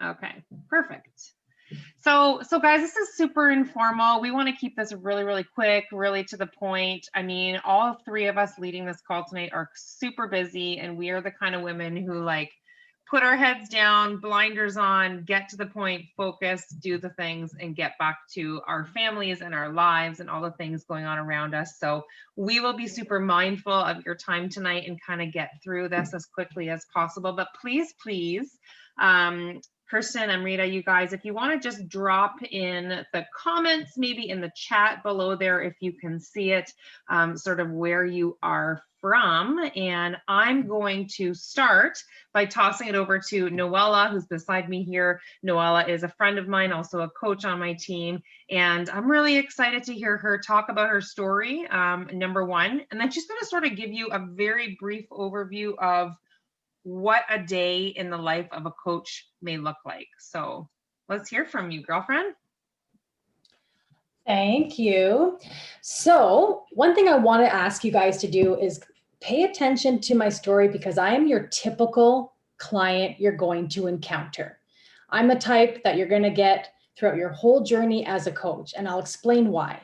Okay, perfect. So guys, this is super informal. We want to keep this really, really quick, really to the point. I mean, all three of us leading this call tonight are super busy, and we are the kind of women who like put our heads down, blinders on, get to the point, focus, do the things, and get back to our families and our lives and all the things going on around us. So we will be super mindful of your time tonight and kind of get through this as quickly as possible. But please, Kirsten, Amrita, you guys, if you want to just drop in the comments, maybe in the chat below there, if you can see it, sort of where you are from. And I'm going to start by tossing it over to Noella, who's beside me here. Noella is a friend of mine, also a coach on my team. And I'm really excited to hear her talk about her story, number one. And then she's going to sort of give you a very brief overview of what a day in the life of a coach may look like. So let's hear from you, girlfriend. Thank you. So one thing I want to ask you guys to do is pay attention to my story, because I am your typical client you're going to encounter. I'm the type that you're going to get throughout your whole journey as a coach, and I'll explain why.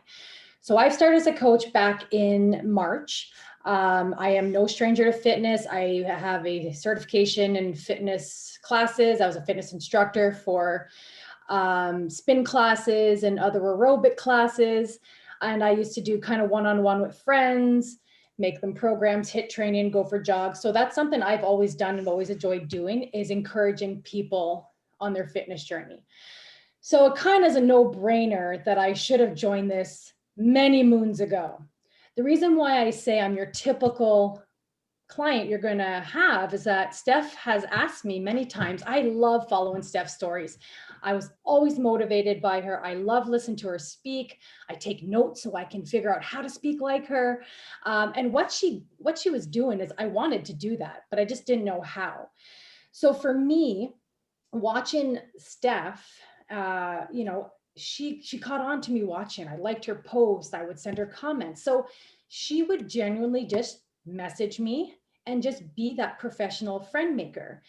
So I started as a coach back in March. I am no stranger to fitness. I have a certification in fitness classes. I was a fitness instructor for spin classes and other aerobic classes. And I used to do kind of one-on-one with friends, make them programs, hit training, go for jogs. So that's something I've always done and always enjoyed doing, is encouraging people on their fitness journey. So it kind of is a no-brainer that I should have joined this many moons ago. The reason why I say I'm your typical client you're going to have is that Steph has asked me many times. I love following Steph's stories. I was always motivated by her. I love listening to her speak. I take notes so I can figure out how to speak like her. And what she was doing is, I wanted to do that, but I just didn't know how. So for me, watching Steph, she caught on to me watching. I liked her posts. I would send her comments. So she would genuinely just message me and just be that professional friend maker.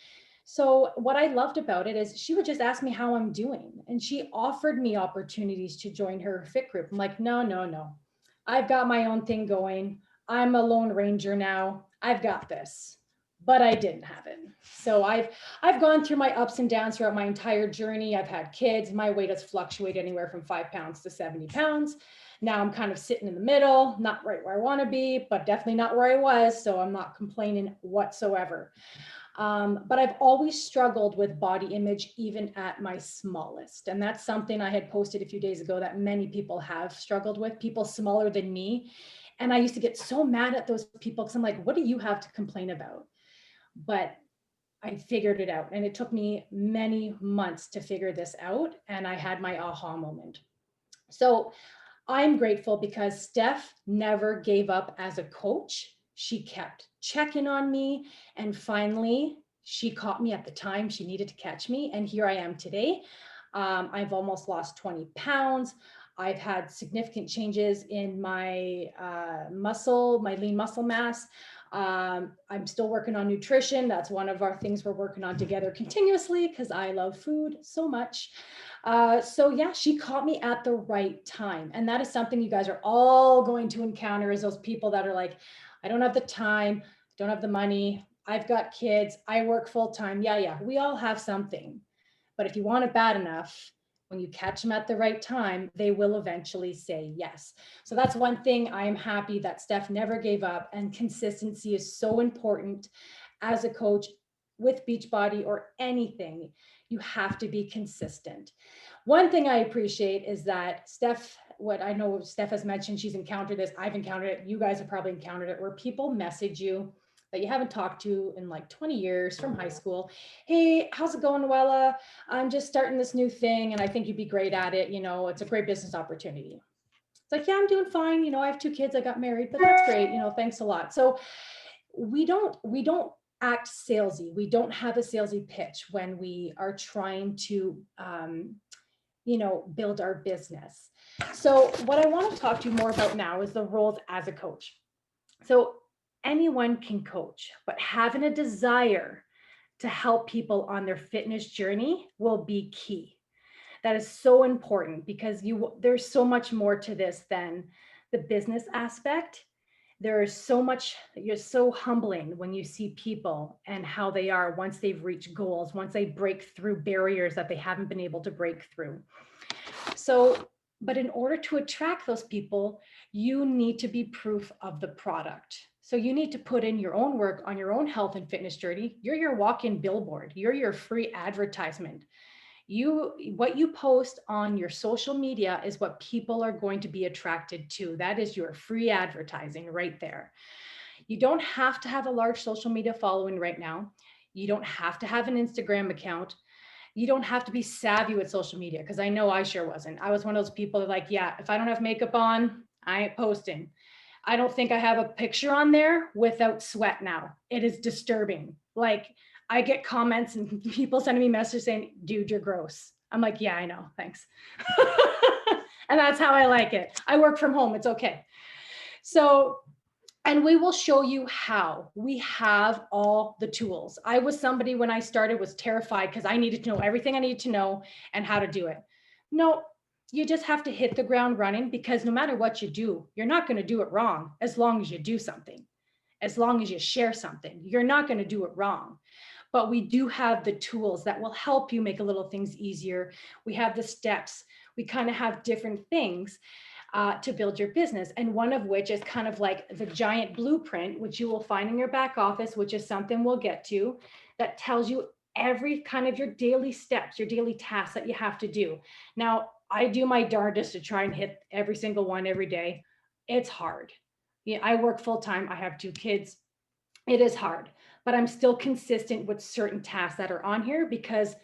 So what I loved about it is she would just ask me how I'm doing. And she offered me opportunities to join her fit group. I'm like, no. I've got my own thing going. I'm a lone ranger now. I've got this. But I didn't have it. So I've gone through my ups and downs throughout my entire journey. I've had kids. My weight has fluctuated anywhere from 5 pounds to 70 pounds. Now I'm kind of sitting in the middle, not right where I want to be, but definitely not where I was. So I'm not complaining whatsoever. But I've always struggled with body image, even at my smallest. And that's something I had posted a few days ago that many people have struggled with, people smaller than me. And I used to get so mad at those people because I'm like, what do you have to complain about? But I figured it out, and it took me many months to figure this out. And I had my aha moment. So I'm grateful because Steph never gave up as a coach. She kept checking on me. And finally, she caught me at the time she needed to catch me. And here I am today. I've almost lost 20 pounds. I've had significant changes in my muscle, my lean muscle mass. I'm still working on nutrition. That's one of our things we're working on together continuously because I love food so much. So yeah, she caught me at the right time. And that is something you guys are all going to encounter, is those people that are like, I don't have the time, don't have the money, I've got kids, I work full time. Yeah, we all have something. But if you want it bad enough, when you catch them at the right time, they will eventually say yes. So that's one thing I am happy that Steph never gave up, and consistency is so important as a coach with Beachbody or anything. You have to be consistent. One thing I appreciate is that Steph, what I know Steph has mentioned, she's encountered this, I've encountered it, you guys have probably encountered it, where people message you that you haven't talked to in like 20 years from high school. Hey, how's it going, Noella? I'm just starting this new thing and I think you'd be great at it. You know, it's a great business opportunity. It's like, yeah, I'm doing fine. You know, I have 2 kids, I got married, but that's great. You know, thanks a lot. So we don't act salesy. We don't have a salesy pitch when we are trying to, build our business. So what I want to talk to you more about now is the roles as a coach. So anyone can coach, but having a desire to help people on their fitness journey will be key. That is so important because there's so much more to this than the business aspect. There is so much, you're so humbling when you see people and how they are once they've reached goals, once they break through barriers that they haven't been able to break through. So, but in order to attract those people, you need to be proof of the product. So you need to put in your own work on your own health and fitness journey. You're your walk-in billboard. You're your free advertisement. What you post on your social media is what people are going to be attracted to. That is your free advertising right there. You don't have to have a large social media following right now. You don't have to have an Instagram account. You don't have to be savvy with social media, because I know I sure wasn't. I was one of those people that, like, yeah, if I don't have makeup on, I ain't posting. I don't think I have a picture on there without sweat now. It is disturbing. Like, I get comments and people sending me messages saying, dude, you're gross. I'm like, yeah, I know, thanks. And that's how I like it. I work from home, it's okay. So, and we will show you how. We have all the tools. I was somebody when I started was terrified because I needed to know everything I needed to know and how to do it. No, you just have to hit the ground running, because no matter what you do, you're not going to do it wrong as long as you do something. As long as you share something, you're not going to do it wrong. But we do have the tools that will help you make a little things easier. We have the steps. We kind of have different things to build your business. And one of which is kind of like the giant blueprint, which you will find in your back office, which is something we'll get to, that tells you every kind of your daily steps, your daily tasks that you have to do. Now, I do my darndest to try and hit every single one every day. It's hard. Yeah, I work full time. I have 2 kids. It is hard, but I'm still consistent with certain tasks that are on here because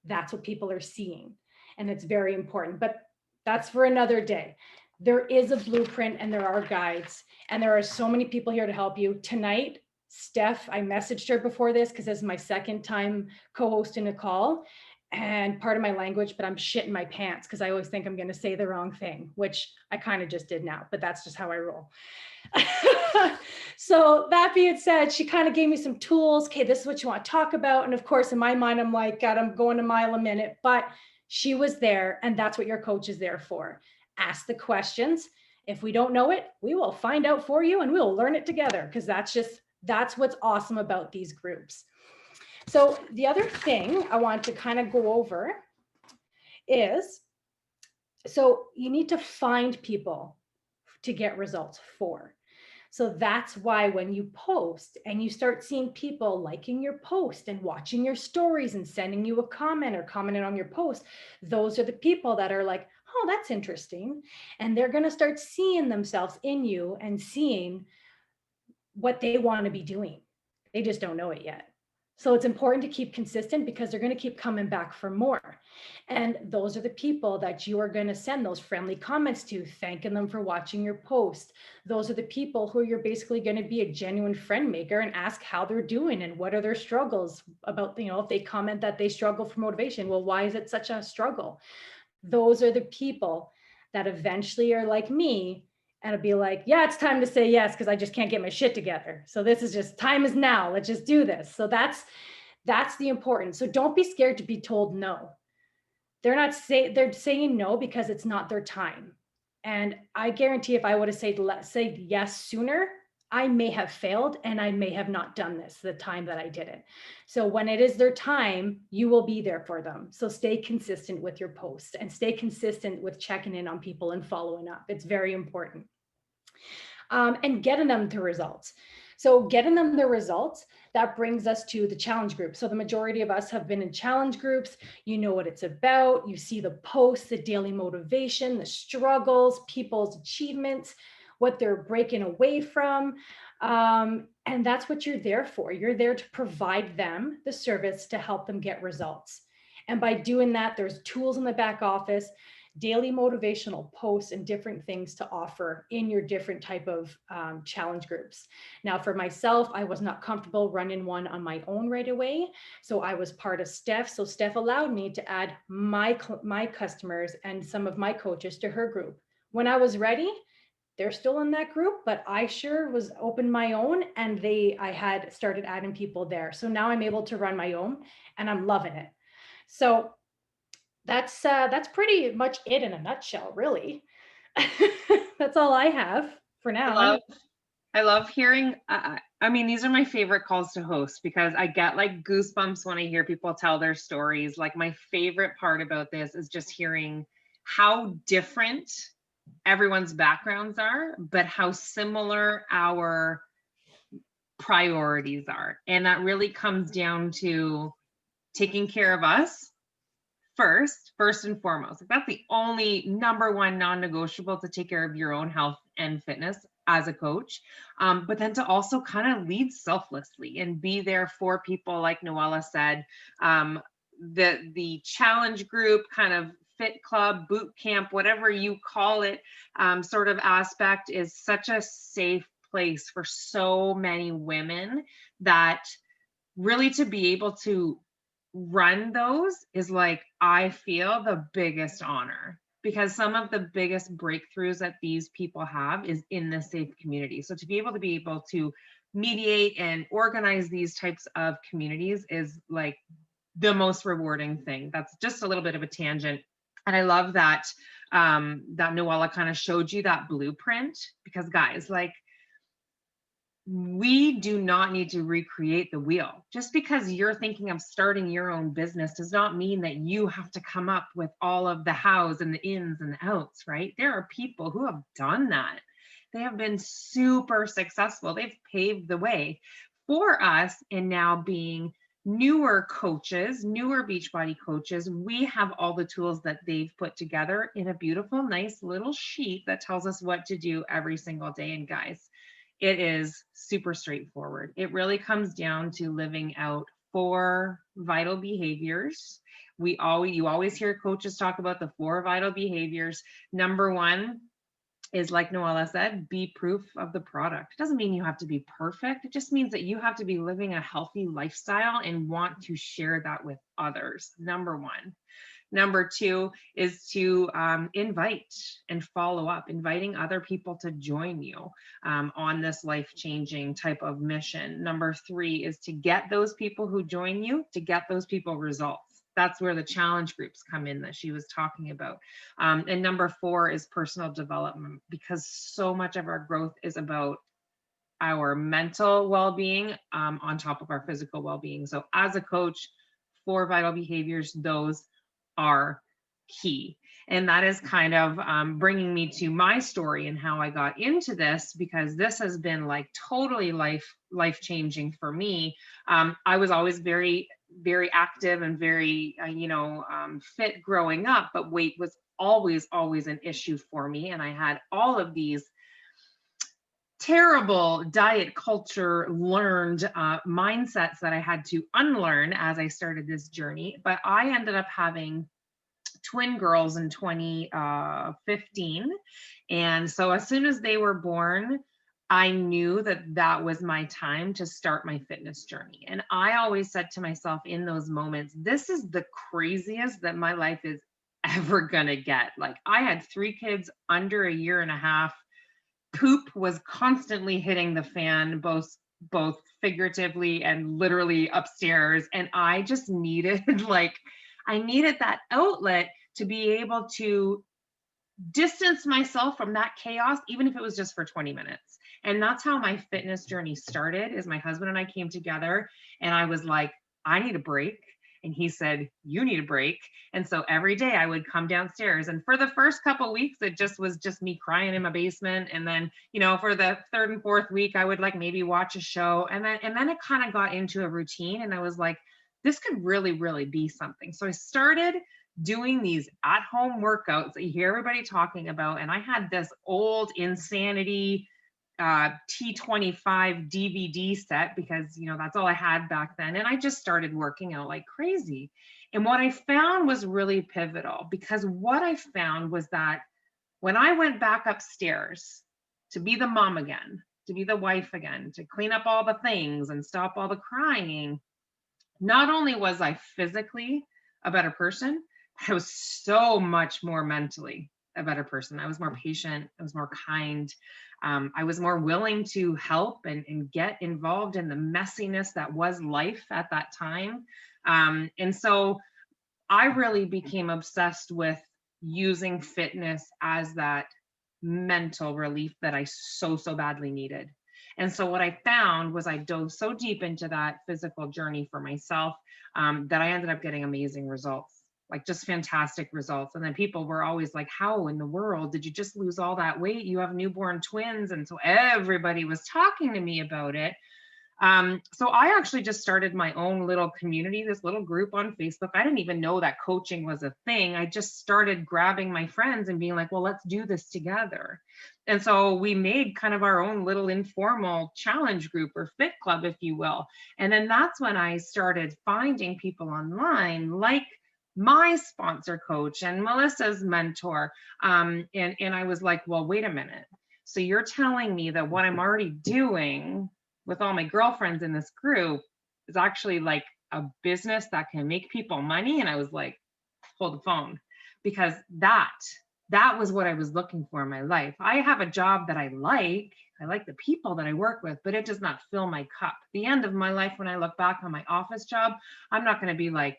that's what people are seeing. And it's very important, but that's for another day. There is a blueprint and there are guides, and there are so many people here to help you. Tonight, Steph, I messaged her before this because this is my second time co-hosting a call, and part of my language, but I'm shitting my pants because I always think I'm going to say the wrong thing, which I kind of just did now, but that's just how I roll. So that being said, she kind of gave me some tools. Okay, this is what you want to talk about. And of course, in my mind, I'm like, God, I'm going a mile a minute, but she was there, and that's what your coach is there for. Ask the questions. If we don't know it, we will find out for you and we will learn it together, because that's what's awesome about these groups. So the other thing I want to kind of go over is, so you need to find people to get results for. So that's why when you post and you start seeing people liking your post and watching your stories and sending you a comment or commenting on your post, those are the people that are like, oh, that's interesting. And they're going to start seeing themselves in you and seeing what they want to be doing. They just don't know it yet. So it's important to keep consistent, because they're going to keep coming back for more. And those are the people that you are going to send those friendly comments to, thanking them for watching your post. Those are the people who you're basically going to be a genuine friend maker and ask how they're doing and what are their struggles about, if they comment that they struggle for motivation, well, why is it such a struggle? Those are the people that eventually are like me, and it'll be like, yeah, it's time to say yes, because I just can't get my shit together. So this is just, time is now. Let's just do this. So that's the importance. So don't be scared to be told no. They're saying no because it's not their time. And I guarantee if I would have said yes sooner, I may have failed and I may have not done this the time that I did it. So when it is their time, you will be there for them. So stay consistent with your posts and stay consistent with checking in on people and following up. It's very important. And getting them the results. So getting them the results, that brings us to the challenge group. So the majority of us have been in challenge groups. You know what it's about. You see the posts, the daily motivation, the struggles, people's achievements, what they're breaking away from. And that's what you're there for. You're there to provide them the service to help them get results. And by doing that, there's tools in the back office, daily motivational posts, and different things to offer in your different type of challenge groups. Now, for myself, I was not comfortable running one on my own right away. So I was part of Steph. So Steph allowed me to add my customers and some of my coaches to her group. When I was ready, they're still in that group, but I sure was open my own, and I had started adding people there. So now I'm able to run my own and I'm loving it. So that's pretty much it in a nutshell, really. That's all I have for I now. love I love hearing, I mean, these are my favorite calls to host because I get like goosebumps when I hear people tell their stories. Like my favorite part about this is just hearing how different everyone's backgrounds are, but how similar our priorities are. And that really comes down to taking care of us first and foremost. Like that's the only number one non-negotiable, to take care of your own health and fitness as a coach. But then to also kind of lead selflessly and be there for people, like Noella said. The challenge group, kind of fit club, boot camp, whatever you call it, sort of aspect, is such a safe place for so many women, that really to be able to run those is like, I feel the biggest honor, because some of the biggest breakthroughs that these people have is in the safe community. So to be able to mediate and organize these types of communities is like the most rewarding thing. That's just a little bit of a tangent. And I love that that Noella kind of showed you that blueprint, because guys, like, we do not need to recreate the wheel. Just because you're thinking of starting your own business does not mean that you have to come up with all of the hows and the ins and the outs, right? There are people who have done that. They have been super successful. They've paved the way for us. And now, being newer coaches, newer Beachbody coaches, we have all the tools that they've put together in a beautiful, nice little sheet that tells us what to do every single day. And guys, it is super straightforward. It really comes down to living out 4 vital behaviors. You always hear coaches talk about the 4 vital behaviors. Number 1 is, like Noella said, be proof of the product. It doesn't mean you have to be perfect. It just means that you have to be living a healthy lifestyle and want to share that with others. Number 1. Number 2 is to invite and follow up, inviting other people to join you on this life-changing type of mission. Number 3 is to get those people who join you, to get those people results. That's where the challenge groups come in that she was talking about. And number 4 is personal development, because so much of our growth is about our mental well-being on top of our physical well-being. So as a coach, 4 vital behaviors, those are key. And that is kind of bringing me to my story and how I got into this, because this has been like totally life changing for me. I was always very active and very fit growing up, but weight was always an issue for me. And I had all of these terrible diet culture learned mindsets that I had to unlearn as I started this journey. But I ended up having twin girls in 2015. And so as soon as they were born, I knew that that was my time to start my fitness journey. And I always said to myself in those moments, this is the craziest that my life is ever gonna get. Like, I had 3 kids under a year and a half. Poop was constantly hitting the fan, both figuratively and literally upstairs. And I just needed I needed that outlet to be able to distance myself from that chaos, even if it was just for 20 minutes. And that's how my fitness journey started. Is my husband and I came together, and I was like, I need a break. And he said, you need a break. And so every day I would come downstairs, and for the first couple of weeks, it was just me crying in my basement. And then, for the 3rd and 4th week, I would like maybe watch a show. And then it kind of got into a routine, and I was like, this could really be something. So I started doing these at-home workouts that you hear everybody talking about. And I had this old Insanity T25 DVD set, because that's all I had back then. And I just started working out like crazy. And what I found was really pivotal, because what I found was that when I went back upstairs to be the mom again, to be the wife again, to clean up all the things and stop all the crying, not only was I physically a better person, but I was so much more mentally a better person. I was more patient. I was more kind. I was more willing to help and get involved in the messiness that was life at that time. And so I really became obsessed with using fitness as that mental relief that I so badly needed. And so what I found was I dove so deep into that physical journey for myself, that I ended up getting amazing results, like just fantastic results. And then people were always like, how in the world did you just lose all that weight? You have newborn twins. And so everybody was talking to me about it. So I actually just started my own little community, this little group on Facebook. I didn't even know that coaching was a thing. I just started grabbing my friends and being like, well, let's do this together. And so we made kind of our own little informal challenge group or fit club, if you will. And then that's when I started finding people online like my sponsor coach and Melissa's mentor. And I was like, well, wait a minute. So you're telling me that what I'm already doing with all my girlfriends in this group is actually like a business that can make people money? And I was like, hold the phone, because that was what I was looking for in my life. I have a job that I like the people that I work with, but it does not fill my cup. The end of my life, when I look back on my office job, I'm not going to be like,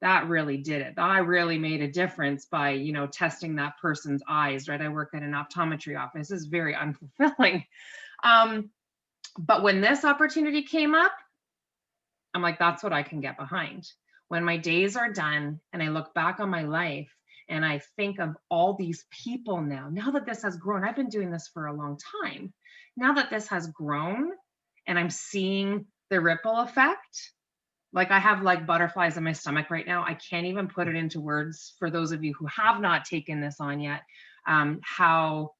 that really did it. I really made a difference by, testing that person's eyes, right? I work at an optometry office. It's very unfulfilling. But when this opportunity came up, I'm like, that's what I can get behind. When my days are done and I look back on my life and I think of all these people now that this has grown, I've been doing this for a long time. Now that this has grown and I'm seeing the ripple effect, like I have like butterflies in my stomach right now. I can't even put it into words for those of you who have not taken this on yet, how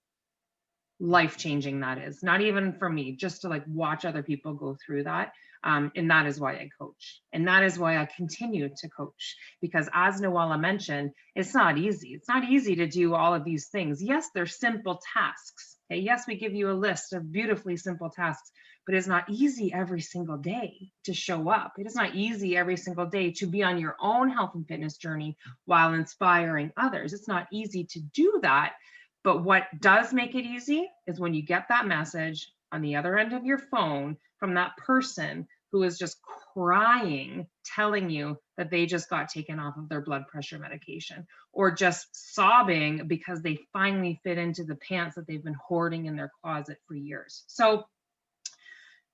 life-changing that is. Not even for me, just to like watch other people go through that. And that is why I coach. And that is why I continue to coach, because as Noella mentioned, it's not easy. It's not easy to do all of these things. Yes, they're simple tasks. Okay? Yes, we give you a list of beautifully simple tasks, but it's not easy every single day to show up. It is not easy every single day to be on your own health and fitness journey while inspiring others. It's not easy to do that. But what does make it easy is when you get that message on the other end of your phone from that person who is just crying, telling you that they just got taken off of their blood pressure medication, or just sobbing because they finally fit into the pants that they've been hoarding in their closet for years. So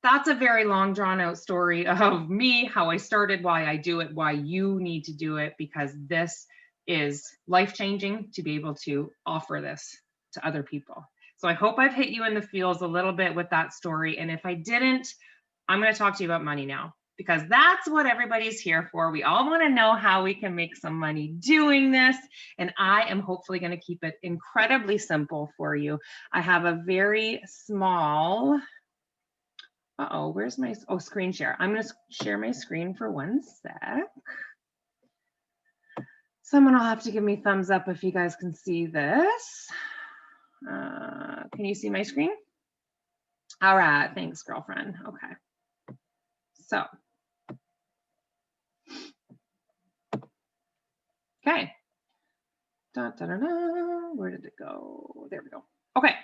that's a very long, drawn out story of me, how I started, why I do it, why you need to do it, because this is life-changing to be able to offer this to other people. So I hope I've hit you in the feels a little bit with that story. And if I didn't, I'm going to talk to you about money now, because that's what everybody's here for. We all want to know how we can make some money doing this. And I am hopefully going to keep it incredibly simple for you. I have a very small, where's my, screen share. I'm going to share my screen for 1 sec. Someone will have to give me thumbs up if you guys can see this. Can you see my screen? All right, thanks, girlfriend. Okay. So, okay. Where did it go? There we go. Okay.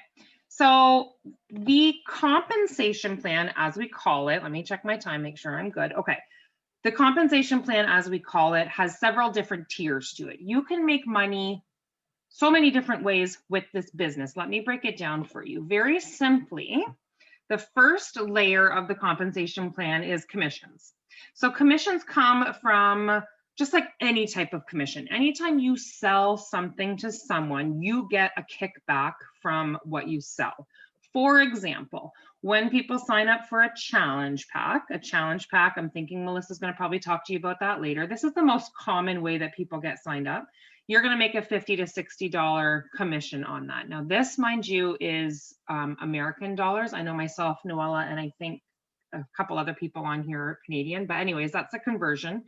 So the compensation plan, as we call it, let me check my time, make sure I'm good. Okay. The compensation plan, as we call it, has several different tiers to it. You can make money so many different ways with this business. Let me break it down for you. Very simply, the first layer of the compensation plan is commissions. So commissions come from just like any type of commission. Anytime you sell something to someone, you get a kickback from what you sell. For example, when people sign up for a challenge pack, I'm thinking Melissa's going to probably talk to you about that later. This is the most common way that people get signed up. You're going to make a $50 to $60 commission on that. Now, this, mind you, is American dollars. I know myself, Noella, and I think a couple other people on here are Canadian, but anyways, that's a conversion.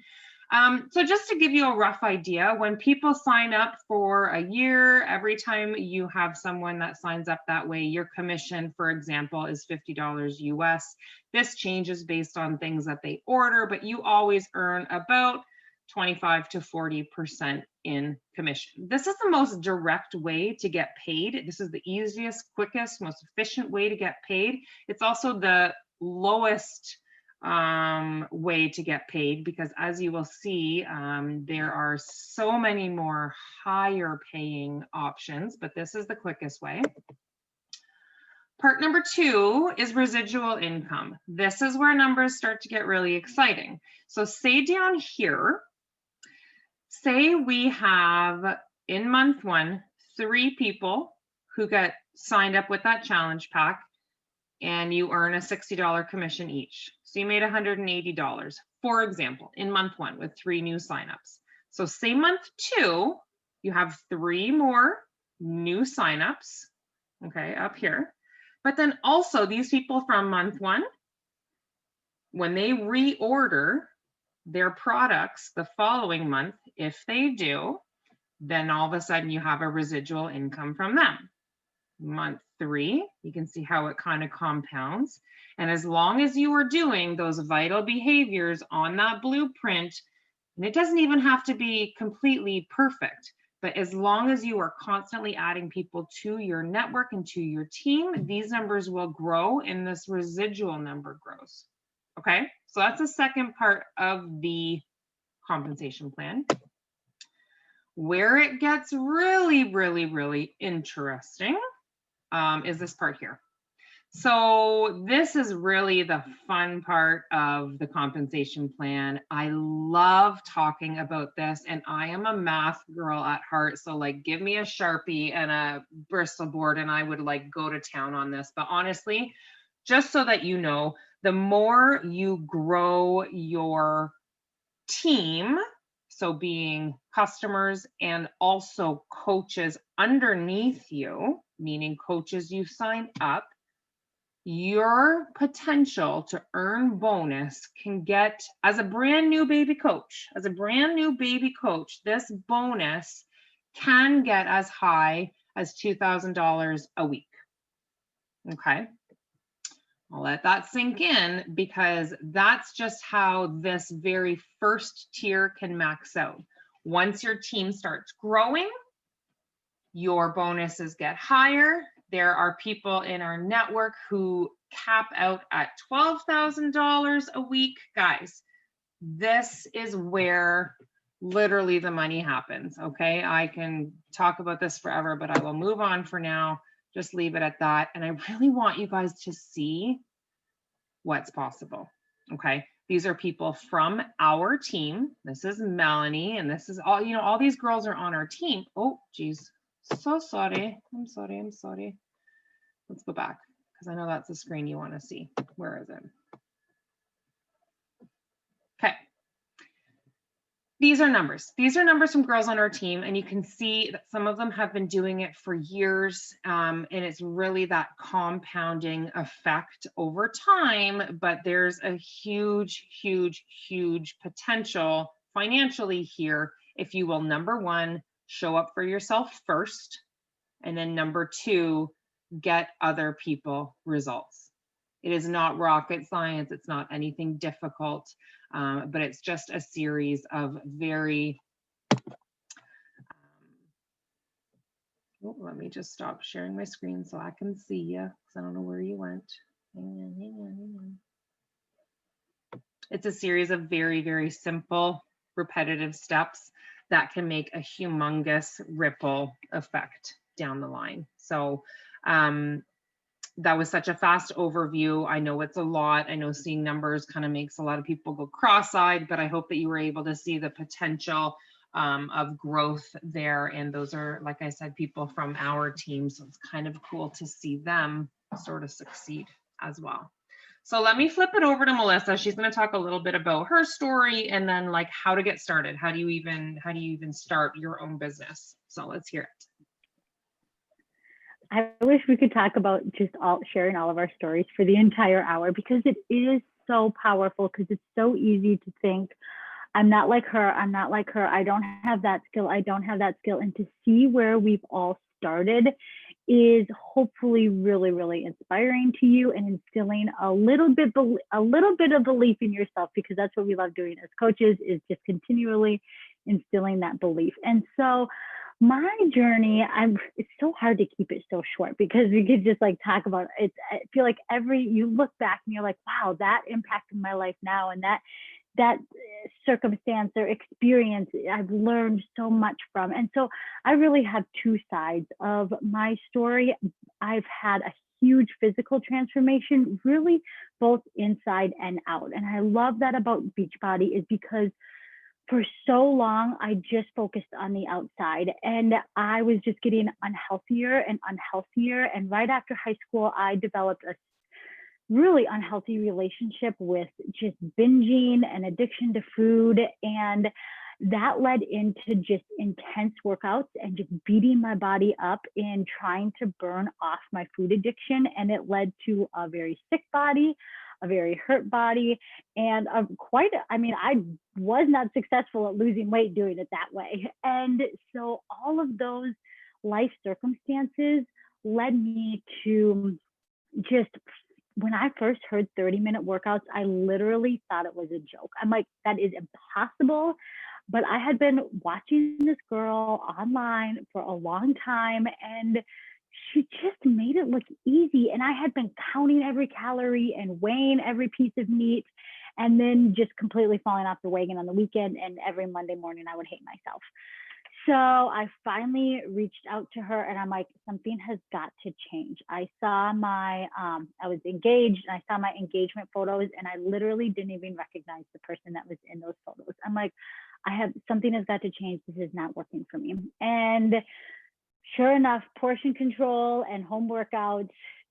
So just to give you a rough idea, when people sign up for a year, every time you have someone that signs up that way, your commission, for example, is $50 US. This changes based on things that they order, but you always earn about 25 to 40% in commission. This is the most direct way to get paid. This is the easiest, quickest, most efficient way to get paid. It's also the lowest way to get paid, because as you will see, there are so many more higher paying options, but this is the quickest way. Part number 2 is residual income. This is where numbers start to get really exciting. So say down here, say we have in month 1, 3 people who get signed up with that challenge pack, and you earn a $60 commission each. So you made $180, for example, in month 1 with 3 new signups. So say month 2, you have 3 more new signups, okay, up here. But then also these people from month 1, when they reorder their products the following month, if they do, then all of a sudden you have a residual income from them. Month 3, you can see how it kind of compounds. And as long as you are doing those vital behaviors on that blueprint, and it doesn't even have to be completely perfect, but as long as you are constantly adding people to your network and to your team, these numbers will grow and this residual number grows. Okay, so that's the second part of the compensation plan. Where it gets really, really, really interesting is this part here. So this is really the fun part of the compensation plan. I love talking about this, and I am a math girl at heart. So like, give me a Sharpie and a Bristol board and I would like go to town on this. But honestly, just so that you know, the more you grow your team, so being customers and also coaches underneath you, meaning coaches you sign up, your potential to earn bonus can get, as a brand new baby coach, this bonus can get as high as $2,000 a week. Okay. I'll let that sink in, because that's just how this very first tier can max out. Once your team starts growing, your bonuses get higher. There are people in our network who cap out at $12,000 a week. Guys, this is where literally the money happens, okay? I can talk about this forever, but I will move on for now. Just leave it at that. And I really want you guys to see what's possible, okay? These are people from our team. This is Melanie, and this is all, you know, all these girls are on our team. Oh, geez. So sorry. I'm sorry. Let's go back, because I know that's the screen you want to see. Where is it? Okay. These are numbers. These are numbers from girls on our team, and you can see that some of them have been doing it for years, and it's really that compounding effect over time, but there's a huge, huge, huge potential financially here if you will, number 1, show up for yourself first, and then number 2, get other people results. It is not rocket science. It's not anything difficult, but it's just a series of very, let me just stop sharing my screen so I can see you, because I don't know where you went. Hang on. It's a series of very, very simple, repetitive steps that can make a humongous ripple effect down the line. So that was such a fast overview. I know it's a lot. I know seeing numbers kind of makes a lot of people go cross-eyed, but I hope that you were able to see the potential of growth there. And those are, like I said, people from our team. So it's kind of cool to see them sort of succeed as well. So let me flip it over to Melissa. She's going to talk a little bit about her story and then like how to get started. How do you even start your own business? So let's hear it. I wish we could talk about just sharing all of our stories for the entire hour, because it is so powerful, because it's so easy to think, I'm not like her, I don't have that skill, And to see where we've all started is hopefully really, really inspiring to you and instilling a little bit of belief in yourself, because that's what we love doing as coaches, is just continually instilling that belief. And so my journey, it's so hard to keep it so short, because we could just like talk about it. I feel like you look back and you're like, wow, that impacted my life now, and that circumstance or experience I've learned so much from. And so I really have two sides of my story. I've had a huge physical transformation, really both inside and out. And I love that about Beachbody, is because for so long, I just focused on the outside, and I was just getting unhealthier and unhealthier. And right after high school, I developed a really unhealthy relationship with just binging and addiction to food. And that led into just intense workouts and just beating my body up in trying to burn off my food addiction. And it led to a very sick body, a very hurt body, and I was not successful at losing weight doing it that way. And so all of those life circumstances led me to just, when I first heard 30-minute workouts, I literally thought it was a joke. I'm like, that is impossible. But I had been watching this girl online for a long time, and she just made it look easy. And I had been counting every calorie and weighing every piece of meat, and then just completely falling off the wagon on the weekend. And every Monday morning I would hate myself. So I finally reached out to her, and I'm like, something has got to change. I was engaged, and I saw my engagement photos, and I literally didn't even recognize the person that was in those photos. I'm like, something has got to change. This is not working for me. And sure enough, portion control and home workouts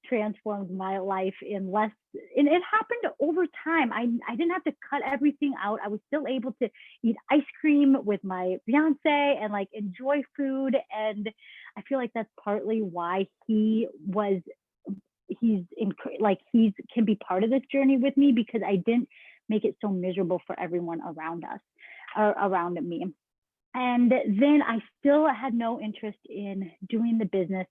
transformed my life and it happened over time. I didn't have to cut everything out. I was still able to eat ice cream with my fiance and like enjoy food. And I feel like that's partly why he can be part of this journey with me, because I didn't make it so miserable for everyone around us or around me. And then I still had no interest in doing the business.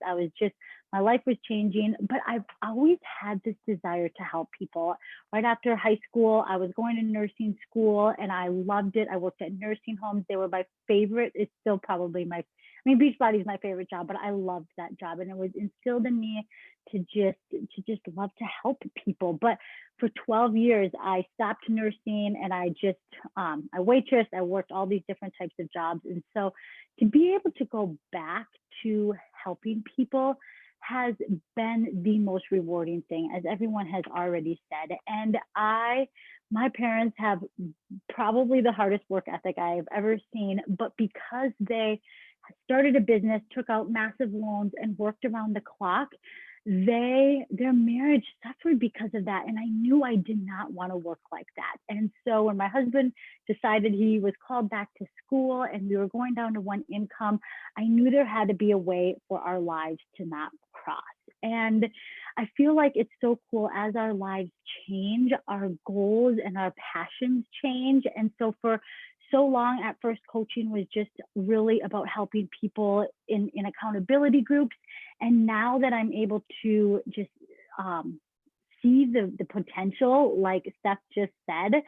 My life was changing, but I've always had this desire to help people. Right after high school, I was going to nursing school, and I loved it. I worked at nursing homes. They were my favorite. It's still probably Beachbody is my favorite job, but I loved that job. And it was instilled in me to just love to help people. But for 12 years, I stopped nursing, and I waitressed. I worked all these different types of jobs. And so to be able to go back to helping people has been the most rewarding thing, as everyone has already said. And my parents have probably the hardest work ethic I've ever seen, but because they started a business, took out massive loans, and worked around the clock, their marriage suffered because of that. And I knew I did not want to work like that. And so when my husband decided he was called back to school and we were going down to one income, I knew there had to be a way for our lives to not cross. And I feel like it's so cool, as our lives change, our goals and our passions change. And so for so long, at first, coaching was just really about helping people in accountability groups. And now that I'm able to just see the potential, like Steph just said,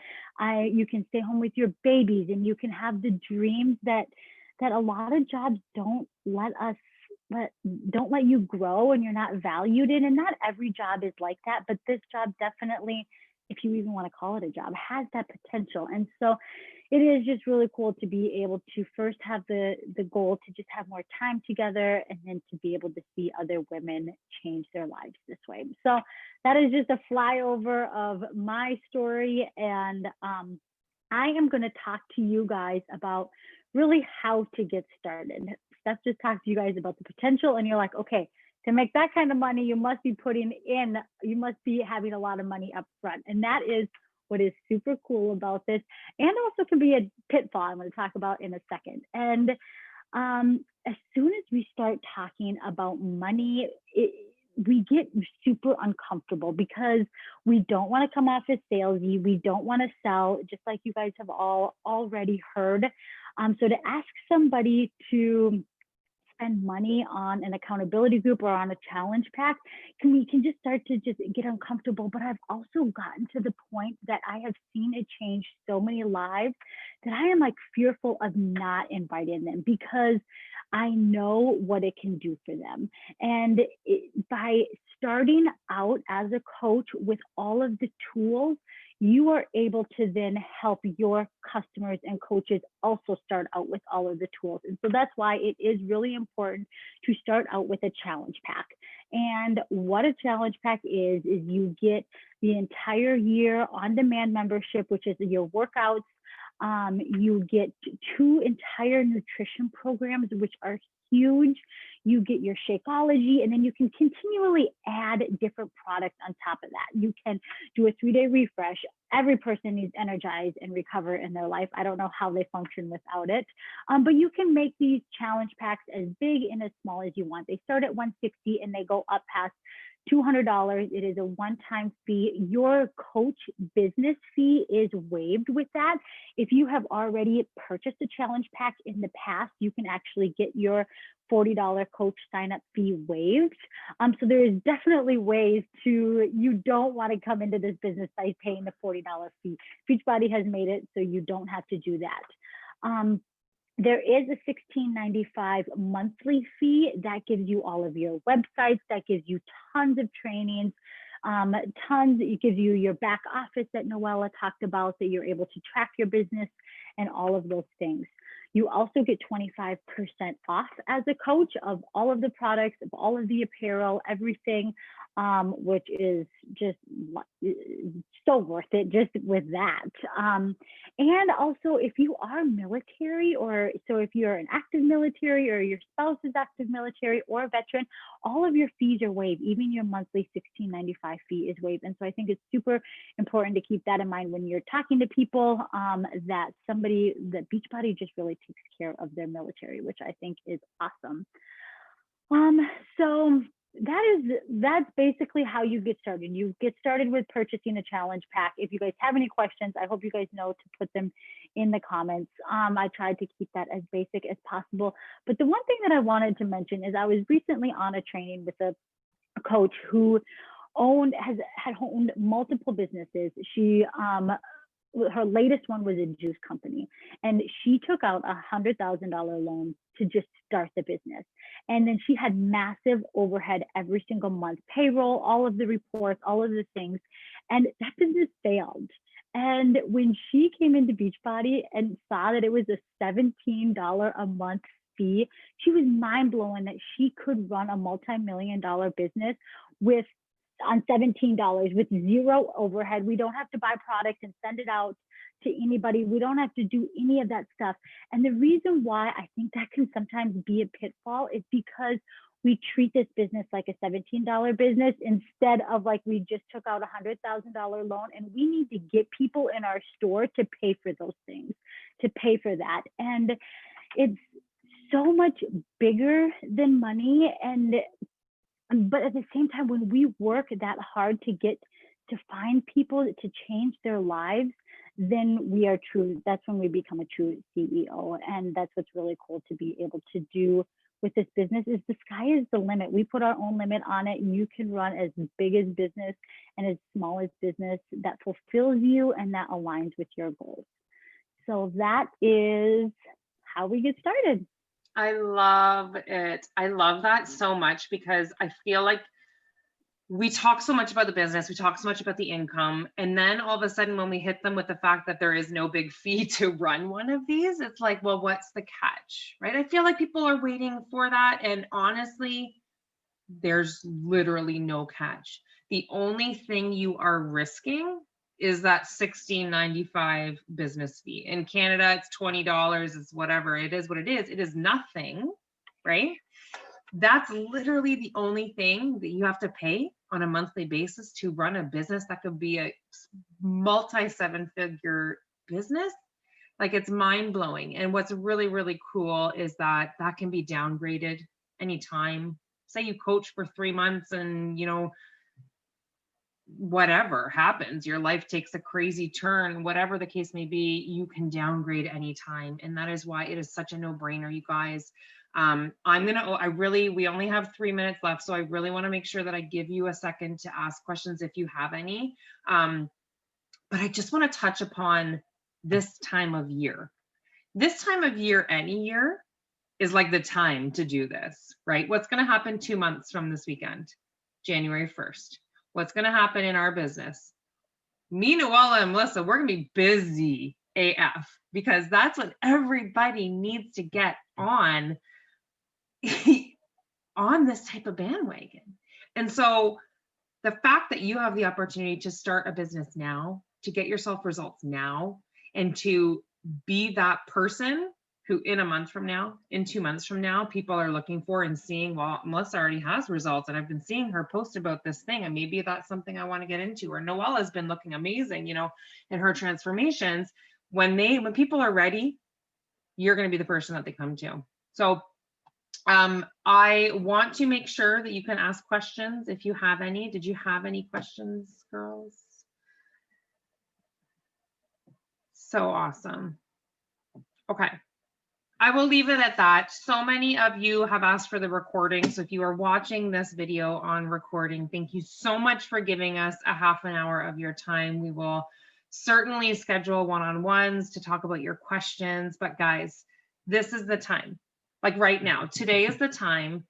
you can stay home with your babies, and you can have the dreams that a lot of jobs don't let you grow, and you're not valued in. And not every job is like that, but this job definitely, if you even want to call it a job, has that potential. And so it is just really cool to be able to first have the goal to just have more time together, and then to be able to see other women change their lives this way. So that is just a flyover of my story. And I am going to talk to you guys about really how to get started. Steph just talked to you guys about the potential, and you're like, okay, to make that kind of money, you must be having a lot of money up front. And that is what is super cool about this, and also can be a pitfall I'm going to talk about in a second. And as soon as we start talking about money, we get super uncomfortable, because we don't want to come off as salesy. We don't want to sell, just like you guys have all already heard. So to ask somebody to spend money on an accountability group or on a challenge pack, we can just start to just get uncomfortable. But I've also gotten to the point that I have seen it change so many lives that I am like fearful of not inviting them, because I know what it can do for them. And by starting out as a coach with all of the tools, you are able to then help your customers and coaches also start out with all of the tools. And so that's why it is really important to start out with a challenge pack. And what a challenge pack is you get the entire year on-demand membership, which is your workouts. You get 2 entire nutrition programs, which are huge. You get your Shakeology, and then you can continually add different products on top of that. You can do a 3-day refresh. Every person needs energize and recover in their life. I don't know how they function without it, but you can make these challenge packs as big and as small as you want. They start at $160 and they go up past $200. It is a one-time fee. Your coach business fee is waived with that. If you have already purchased a challenge pack in the past, you can actually get your $40 coach sign-up fee waived. So there is definitely ways to, you don't want to come into this business by paying the $40 fee. Beachbody has made it so you don't have to do that. There is a $16.95 monthly fee that gives you all of your websites, that gives you tons of trainings, it gives you your back office that Noella talked about, that you're able to track your business and all of those things. You also get 25% off as a coach of all of the products, of all of the apparel, everything, which is just so worth it just with that. And also, if you are military, or so if you're an active military or your spouse is active military or a veteran, all of your fees are waived. Even your monthly $16.95 fee is waived. And so I think it's super important to keep that in mind when you're talking to people, that Beachbody just really takes care of their military, which I think is awesome. So that's basically how you get started. You get started with purchasing a challenge pack. If you guys have any questions, I hope you guys know to put them in the comments. I tried to keep that as basic as possible. But the one thing that I wanted to mention is I was recently on a training with a coach who had owned multiple businesses. Her latest one was a juice company, and she took out $100,000 loan to just start the business. And then she had massive overhead every single month, payroll, all of the reports, all of the things, and that business failed. And when she came into Beachbody and saw that it was a $17 a month fee, she was mind blown that she could run a multi-million-dollar business on $17 with zero overhead. We don't have to buy product and send it out to anybody. We don't have to do any of that stuff. And the reason why I think that can sometimes be a pitfall is because we treat this business like a $17 business instead of like we just took out a $100,000 loan, and we need to get people in our store to pay for those things, to pay for that. And it's so much bigger than money. But at the same time, when we work that hard to find people to change their lives, then that's when we become a true CEO. And that's what's really cool to be able to do with this business, is the sky is the limit. We put our own limit on it, and you can run as big as business and as small as business that fulfills you and that aligns with your goals. So that is how we get started. I love it. I love that so much, because I feel like we talk so much about the business, we talk so much about the income, and then all of a sudden when we hit them with the fact that there is no big fee to run one of these, it's like, well, what's the catch, right? I feel like people are waiting for that, and honestly, there's literally no catch. The only thing you are risking is that $16.95 business fee. In Canada, it's $20, it's whatever, it is what it is. It is nothing, right? That's literally the only thing that you have to pay on a monthly basis to run a business that could be a multi-7-figure business. Like, it's mind-blowing. And what's really, really cool is that that can be downgraded anytime. Say you coach for 3 months and, whatever happens, your life takes a crazy turn, whatever the case may be, you can downgrade anytime. And that is why it is such a no-brainer, you guys. We only have 3 minutes left, so I really want to make sure that I give you a second to ask questions if you have any. But I just want to touch upon this time of year. This time of year, any year, is like the time to do this, right? What's going to happen 2 months from this weekend, January 1st? What's going to happen in our business? Me, Noella, and Melissa, we're going to be busy AF, because that's what everybody needs to get on on this type of bandwagon. And so the fact that you have the opportunity to start a business now, to get yourself results now, and to be that person who in a month from now, in 2 months from now, people are looking for and seeing, well, Melissa already has results and I've been seeing her post about this thing, and maybe that's something I want to get into. Or Noella's been looking amazing, you know, in her transformations. When people are ready, you're going to be the person that they come to. So I want to make sure that you can ask questions if you have any. Did you have any questions, girls? So awesome. Okay. I will leave it at that. So many of you have asked for the recording. So if you are watching this video on recording, thank you so much for giving us a half an hour of your time. We will certainly schedule one-on-ones to talk about your questions. But guys, this is the time. Like right now, today is the time.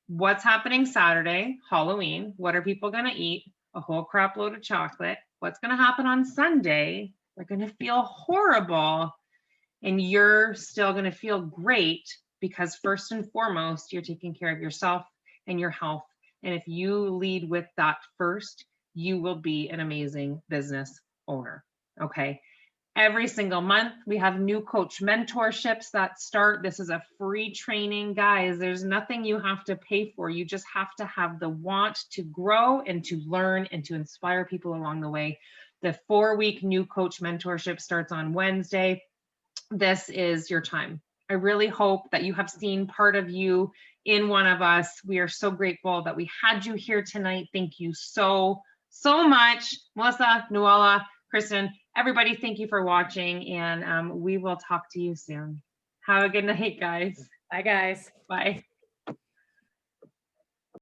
What's happening Saturday? Halloween. What are people going to eat? A whole crap load of chocolate. What's going to happen on Sunday? They're going to feel horrible. And you're still going to feel great, because first and foremost, you're taking care of yourself and your health. And if you lead with that first, you will be an amazing business owner. Okay. Every single month, we have new coach mentorships that start. This is a free training, guys. There's nothing you have to pay for. You just have to have the want to grow and to learn and to inspire people along the way. The 4-week new coach mentorship starts on Wednesday. This is your time. I really hope that you have seen part of you in one of us. We are so grateful that we had you here tonight. Thank you so much. Melissa, Noella, Kristen, everybody, thank you for watching, and we will talk to you soon. Have a good night, guys. Bye, guys. Bye.